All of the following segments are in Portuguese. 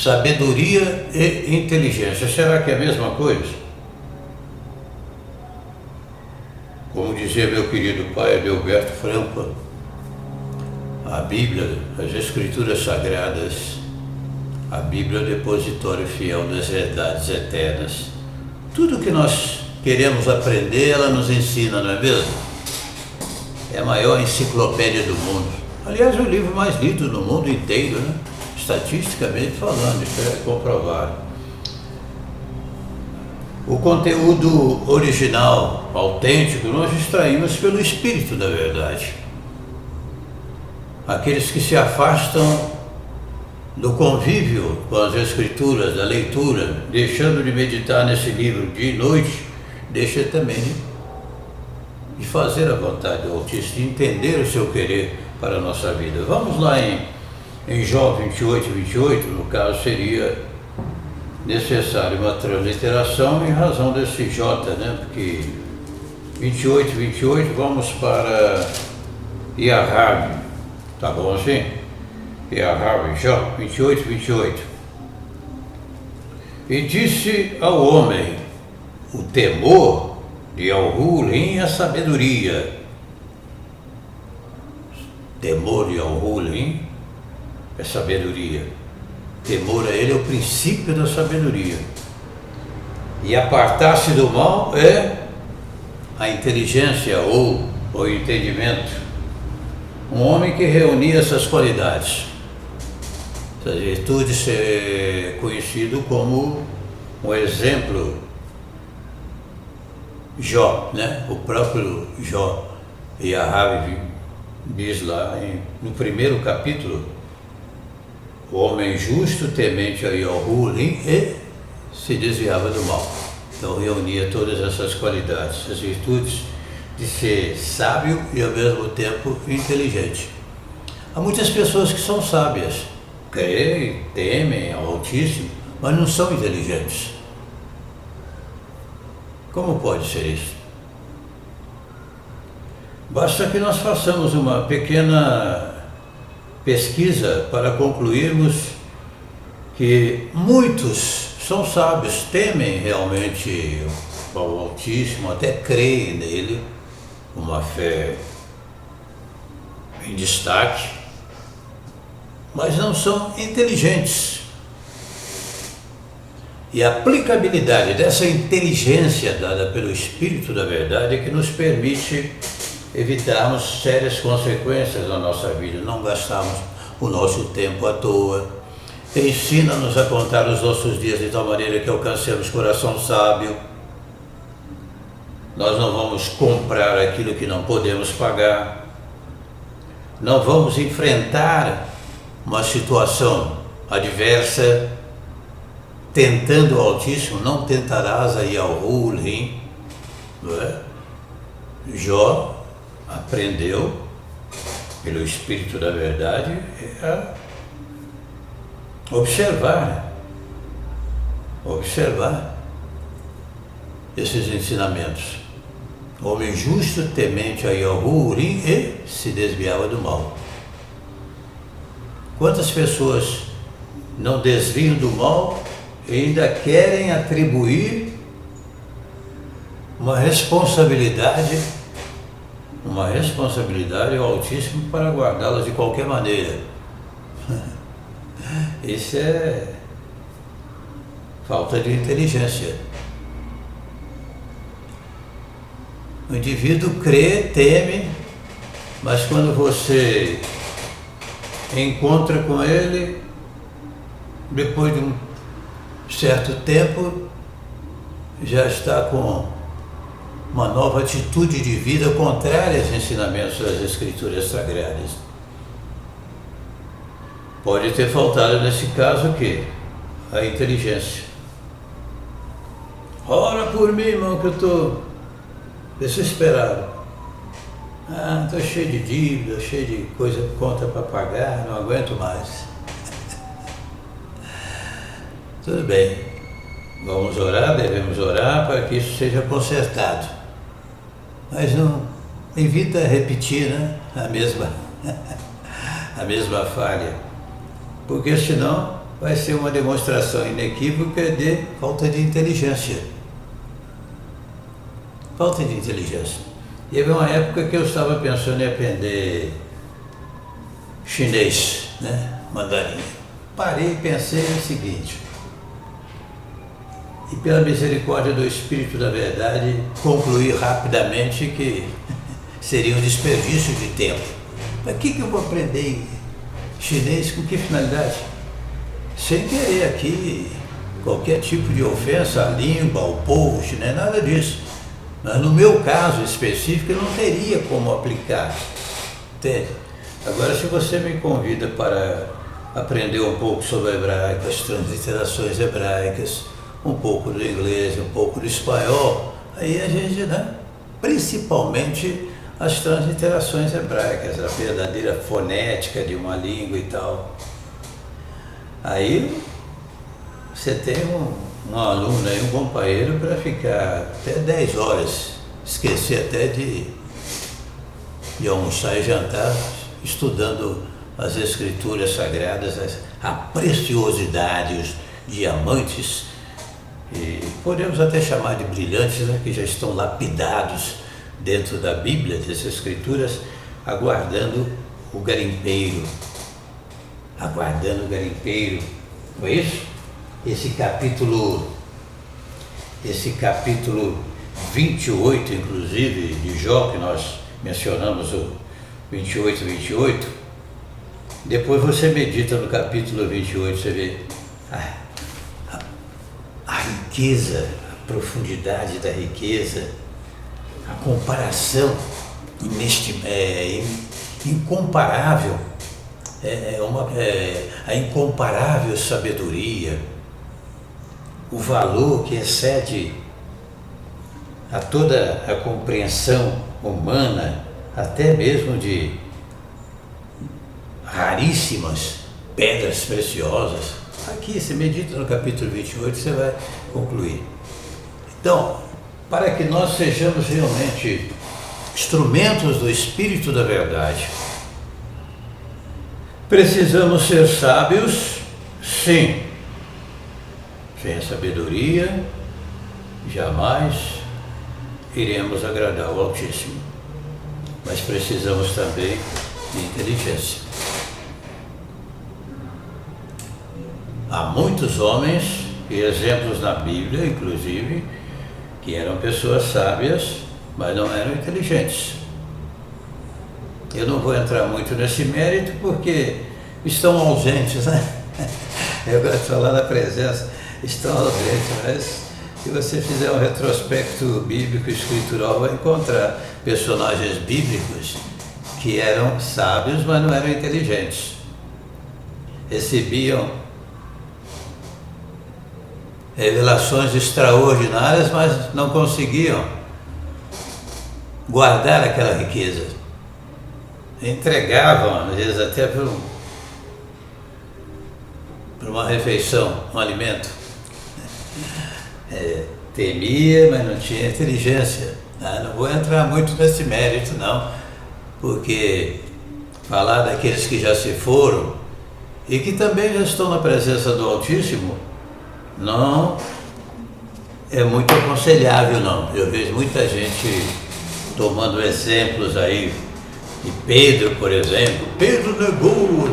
Sabedoria e inteligência, será que é a mesma coisa? Como dizia meu querido pai Adalberto Franco, a Bíblia, as Escrituras Sagradas, a Bíblia é o depositório fiel das verdades eternas. Tudo que nós queremos aprender, ela nos ensina, não é mesmo? É a maior enciclopédia do mundo. Aliás, é o livro mais lido no mundo inteiro, né? Estatisticamente falando, isso é comprovado. O conteúdo original, autêntico, nós extraímos pelo Espírito da verdade. Aqueles que se afastam do convívio com as Escrituras, da leitura, deixando de meditar nesse livro dia e noite, deixa também de fazer a vontade do Altíssimo, de entender o seu querer para a nossa vida. Vamos lá em Jó 28, 28, no caso seria necessário uma transliteração em razão desse J, né? Porque 28, 28, vamos para Yahab, tá bom assim? Yahab, Jó 28, 28. E disse ao homem, o temor de Al-Hulim é a sabedoria. Temor de Al-Hulim é sabedoria. Temor a ele é o princípio da sabedoria. E apartar-se do mal é a inteligência ou o entendimento. Um homem que reunia essas qualidades. Essas virtudes é conhecido como um exemplo. Jó, né? O próprio Jó. E a Rabi diz lá no primeiro capítulo, o homem justo, temente a Al-Hulim, e se desviava do mal. Então reunia todas essas qualidades, as virtudes de ser sábio e ao mesmo tempo inteligente. Há muitas pessoas que são sábias, creem, temem ao Altíssimo, mas não são inteligentes. Como pode ser isso? Basta que nós façamos uma pequena pesquisa para concluirmos que muitos são sábios, temem realmente ao Altíssimo, até creem nele, uma fé em destaque, mas não são inteligentes. E a aplicabilidade dessa inteligência dada pelo Espírito da Verdade é que nos permite evitarmos sérias consequências na nossa vida, não gastarmos o nosso tempo à toa. Ensina-nos a contar os nossos dias de tal maneira que alcancemos coração sábio. Nós não vamos comprar aquilo que não podemos pagar. Não vamos enfrentar uma situação adversa tentando o Altíssimo, não tentarás aí Al-Hulim, não é? Jó aprendeu, pelo Espírito da Verdade, a observar esses ensinamentos. Homem justo, temente a Al-Hulim, e se desviava do mal. Quantas pessoas não desviam do mal e ainda querem atribuir uma responsabilidade ao Altíssimo para guardá-las de qualquer maneira. Isso é falta de inteligência. O indivíduo crê, teme, mas quando você encontra com ele, depois de um certo tempo, já está com uma nova atitude de vida contrária aos ensinamentos das Escrituras Sagradas. Pode ter faltado nesse caso o quê? A inteligência. Ora por mim, irmão, que eu estou desesperado. Estou cheio de dívida, cheio de coisa, conta para pagar, não aguento mais. Tudo bem, vamos orar, devemos orar para que isso seja consertado. Mas não evita repetir, né, a mesma falha, porque senão vai ser uma demonstração inequívoca de falta de inteligência. Falta de inteligência. E houve uma época que eu estava pensando em aprender chinês, né? Mandarim. Parei e pensei o seguinte: e pela misericórdia do Espírito da Verdade, concluí rapidamente que seria um desperdício de tempo. Mas o que eu vou aprender chinês, com que finalidade? Sem querer aqui qualquer tipo de ofensa à língua, ao povo chinês, nada disso. Mas no meu caso específico eu não teria como aplicar. Entende? Agora, se você me convida para aprender um pouco sobre o hebraico, as transliterações hebraicas, um pouco do inglês, um pouco do espanhol, aí a gente, né? Principalmente as transliterações hebraicas, a verdadeira fonética de uma língua e tal. Aí você tem um aluno aí, um companheiro para ficar até 10 horas, esquecer até de almoçar e jantar, estudando as escrituras sagradas, a preciosidade, os diamantes, e podemos até chamar de brilhantes, né, que já estão lapidados dentro da Bíblia, das escrituras, aguardando o garimpeiro. Aguardando o garimpeiro, não é isso? Esse capítulo 28, inclusive, de Jó, que nós mencionamos, o 28, depois você medita no capítulo 28, você vê a riqueza, a profundidade da riqueza, a comparação incomparável, a incomparável sabedoria, o valor que excede a toda a compreensão humana, até mesmo de raríssimas pedras preciosas. Aqui, você medita no capítulo 28, você vai concluir. Então, para que nós sejamos realmente instrumentos do Espírito da Verdade, precisamos ser sábios, sim. Sem a sabedoria, jamais iremos agradar o Altíssimo. Mas precisamos também de inteligência. Há muitos homens, e exemplos na Bíblia, inclusive, que eram pessoas sábias, mas não eram inteligentes. Eu não vou entrar muito nesse mérito porque estão ausentes, né? Eu gosto de falar na presença, estão ausentes, mas se você fizer um retrospecto bíblico escritural, vai encontrar personagens bíblicos que eram sábios, mas não eram inteligentes. Recebiam revelações extraordinárias, mas não conseguiam guardar aquela riqueza. Entregavam, às vezes, até por uma refeição, um alimento. Temia, mas não tinha inteligência. Não vou entrar muito nesse mérito, não, porque falar daqueles que já se foram e que também já estão na presença do Altíssimo não é muito aconselhável, não. Eu vejo muita gente tomando exemplos aí de Pedro, por exemplo. Pedro negou.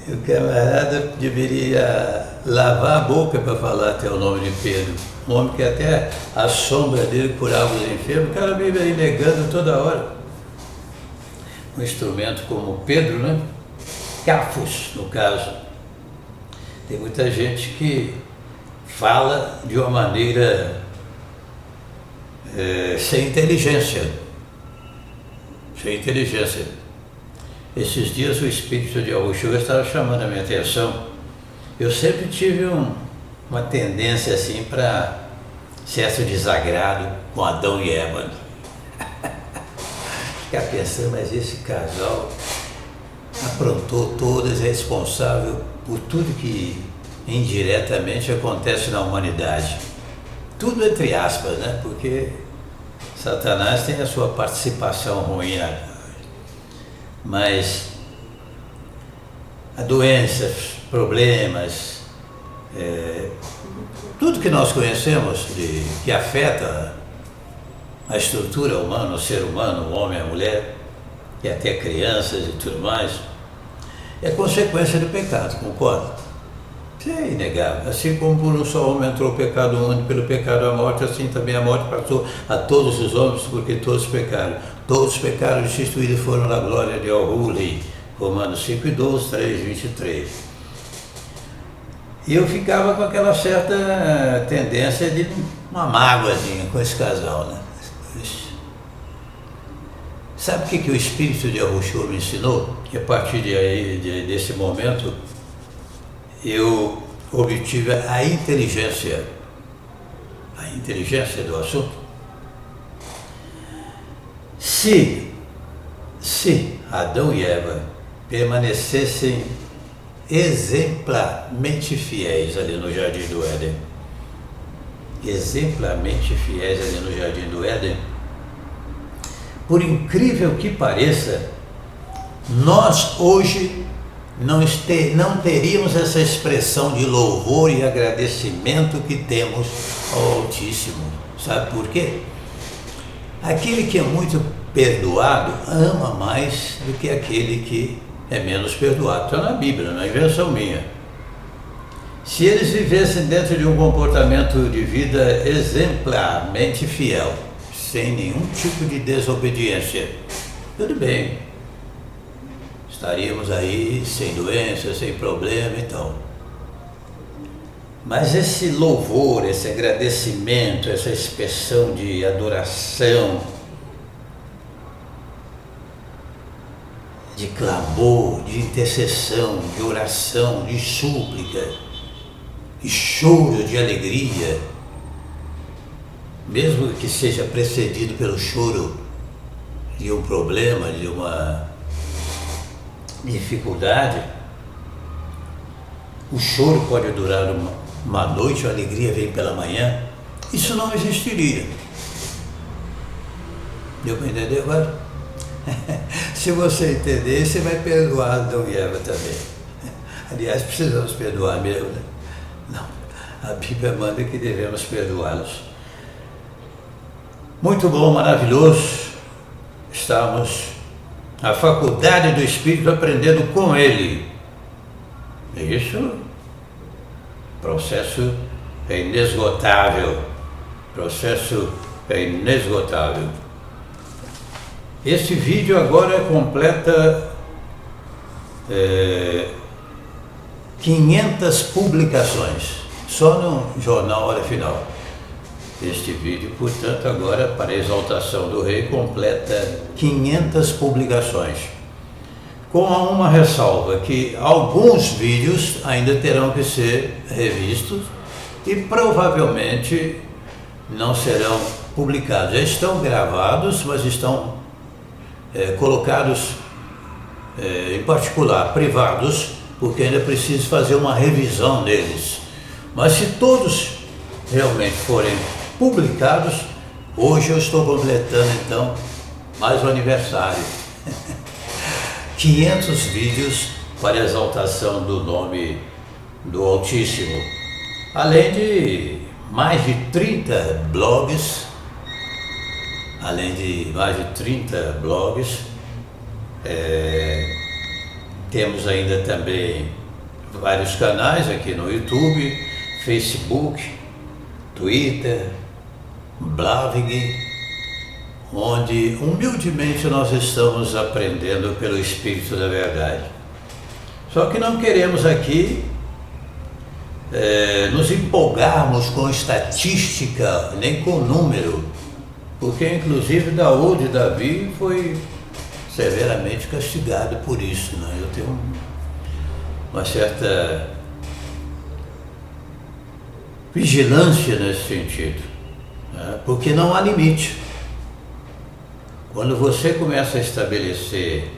E o camarada deveria lavar a boca para falar até o nome de Pedro. Um homem que até a sombra dele curava os enfermos. O cara vive aí negando toda hora. Um instrumento como Pedro, né? Cafos, no caso. Tem muita gente que fala de uma maneira sem inteligência. Sem inteligência. Esses dias o Espírito de Yahushua estava chamando a minha atenção. Eu sempre tive uma tendência assim para certo desagrado com Adão e Eva. Ficar pensando, mas esse casal aprontou todas, é responsável por tudo que indiretamente acontece na humanidade. Tudo entre aspas, né? Porque Satanás tem a sua participação ruim, mas doenças, problemas, tudo que nós conhecemos que afeta a estrutura humana, o ser humano, o homem, a mulher, e até crianças e tudo mais, é consequência do pecado, concorda? Isso é inegável. Assim como por um só homem entrou o pecado no mundo, pelo pecado a morte, assim também a morte passou a todos os homens, porque todos pecaram. Todos pecaram, destituídos foram na glória de Al-Huli, Romanos 5 e 12, 3, 23. E eu ficava com aquela certa tendência de uma mágoazinha com esse casal, né? Sabe o que o espírito de Yahushua me ensinou? Que a partir desse momento eu obtive a inteligência do assunto. Se Adão e Eva permanecessem exemplarmente fiéis ali no Jardim do Éden, por incrível que pareça, nós hoje não teríamos essa expressão de louvor e agradecimento que temos ao Altíssimo. Sabe por quê? Aquele que é muito perdoado ama mais do que aquele que é menos perdoado. Está na Bíblia, não é invenção minha. Se eles vivessem dentro de um comportamento de vida exemplarmente fiel, sem nenhum tipo de desobediência, tudo bem, estaríamos aí sem doença, sem problema e tal. Mas esse louvor, esse agradecimento, essa expressão de adoração, de clamor, de intercessão, de oração, de súplica, de choro, de alegria, mesmo que seja precedido pelo choro de um problema, de uma dificuldade, o choro pode durar uma noite, a alegria vem pela manhã, isso não existiria. Deu para entender agora? Se você entender, você vai perdoar Adão e Eva também. Aliás, precisamos perdoar mesmo, né? Não, a Bíblia manda que devemos perdoá-los. Muito bom, maravilhoso. Estamos na faculdade do Espírito aprendendo com Ele. Isso, processo é inesgotável. Processo é inesgotável. Esse vídeo agora completa 500 publicações, só no jornal Hora Final. Este vídeo, portanto, agora, para a exaltação do rei, completa 500 publicações. Com uma ressalva, que alguns vídeos ainda terão que ser revistos e provavelmente não serão publicados. Já estão gravados, mas estão colocados, em particular, privados, porque ainda preciso fazer uma revisão neles. Mas se todos realmente forem publicados, hoje eu estou completando então mais um aniversário. 500 vídeos para a exaltação do nome do Altíssimo, além de mais de 30 blogs, temos ainda também vários canais aqui no YouTube, Facebook, Twitter, Blavig, onde humildemente nós estamos aprendendo pelo Espírito da Verdade. Só que não queremos aqui nos empolgarmos com estatística, nem com número, porque inclusive Davi foi severamente castigado por isso, né? Eu tenho uma certa vigilância nesse sentido, né? Porque não há limite. Quando você começa a estabelecer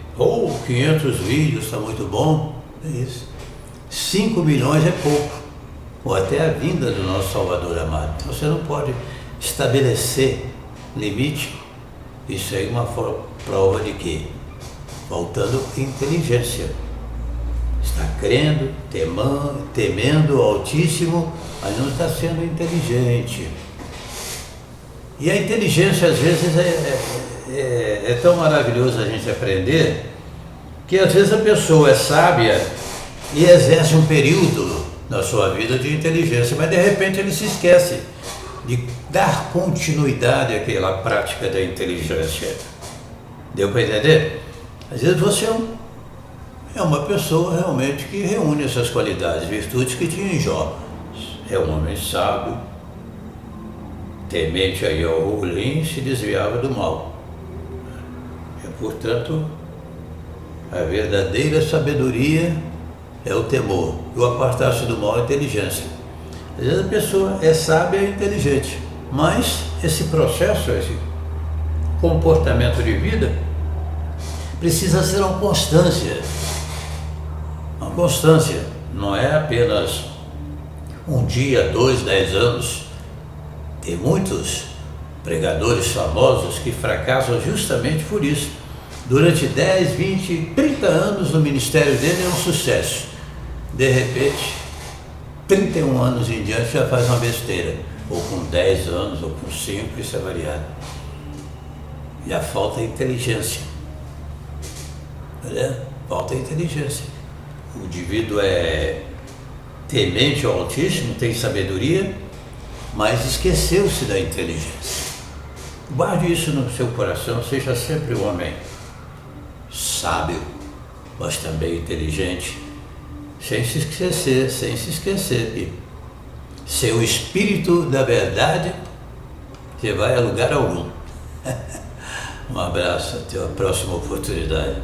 500 vídeos, está muito bom, é isso. 5 milhões é pouco, ou até a vinda do nosso Salvador amado. Você não pode estabelecer limite. Isso é uma prova de quê? Faltando inteligência. Está crendo, temendo o Altíssimo, mas não está sendo inteligente. E a inteligência, às vezes, é tão maravilhoso a gente aprender, que às vezes a pessoa é sábia e exerce um período na sua vida de inteligência, mas de repente ele se esquece de dar continuidade àquela prática da inteligência. Deu para entender? Às vezes você é uma pessoa realmente que reúne essas qualidades, virtudes que tinha em Jó. É um homem sábio, temente a Yahuwah, se desviava do mal. Portanto, a verdadeira sabedoria é o temor. E o apartar-se do mal é a inteligência. Às vezes a pessoa é sábia e inteligente, mas esse processo, esse comportamento de vida, precisa ser uma constância. Uma constância. Não é apenas um dia, 2, 10 anos. Tem muitos pregadores famosos que fracassam justamente por isso. Durante 10, 20, 30 anos no ministério dele é um sucesso. De repente, 31 anos em diante já faz uma besteira. Ou com 10 anos, ou com 5, isso é variado. E a falta é inteligência. Falta inteligência. O indivíduo é temente ao Altíssimo, tem sabedoria, mas esqueceu-se da inteligência. Guarde isso no seu coração, seja sempre um homem sábio, mas também inteligente, sem se esquecer que seu espírito da verdade você vai a lugar algum. Um abraço, até a próxima oportunidade.